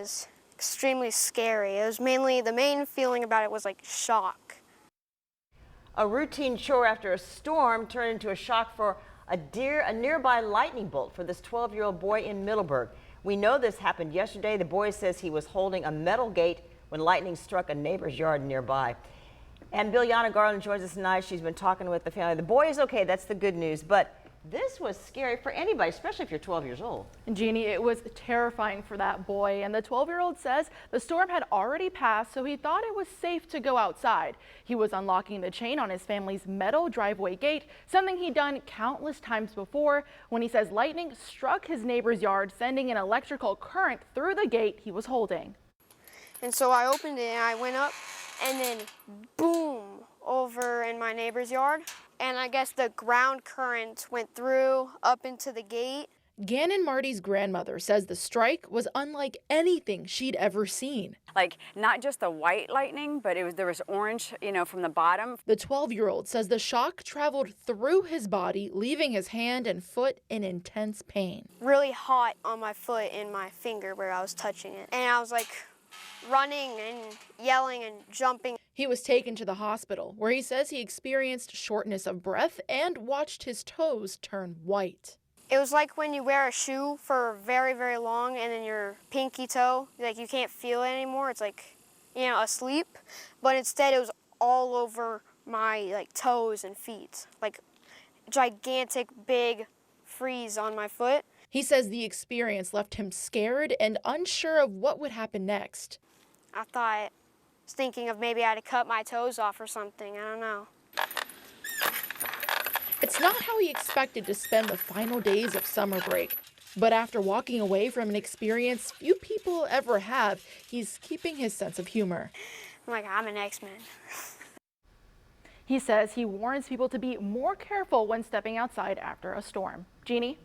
was extremely scary. It was mainly, the main feeling about it was like shock. A routine chore after a storm turned into a shock for a nearby lightning bolt for this 12-year-old boy in Middleburg. We know this happened yesterday. The boy says he was holding a metal gate when lightning struck a neighbor's yard nearby. And Biljana Garland joins us tonight. She's been talking with the family. The boy is okay. That's the good news. But this was scary for anybody, especially if you're 12 years old. And Jeannie, it was terrifying for that boy. And the 12-year-old says the storm had already passed, so he thought it was safe to go outside. He was unlocking the chain on his family's metal driveway gate, something he'd done countless times before, when he says lightning struck his neighbor's yard, sending an electrical current through the gate he was holding. And so I opened it and I went up, and then boom, over in my neighbor's yard. And I guess the ground current went through up into the gate. Gannon Marty's grandmother says the strike was unlike anything she'd ever seen. Like not just the white lightning, but there was orange, from the bottom. The 12-year-old says the shock traveled through his body, leaving his hand and foot in intense pain. Really hot on my foot and my finger where I was touching it. And I was like running and yelling and jumping. He was taken to the hospital, where he says he experienced shortness of breath and watched his toes turn white. It was like when you wear a shoe for very, very long and then your pinky toe, like you can't feel it anymore. It's like, asleep. But instead it was all over my toes and feet, like gigantic big freeze on my foot. He says the experience left him scared and unsure of what would happen next. I was thinking of maybe I had to cut my toes off or something. I don't know. It's not how he expected to spend the final days of summer break. But after walking away from an experience few people ever have, he's keeping his sense of humor. I'm an X-Men. He says he warns people to be more careful when stepping outside after a storm. Jeannie?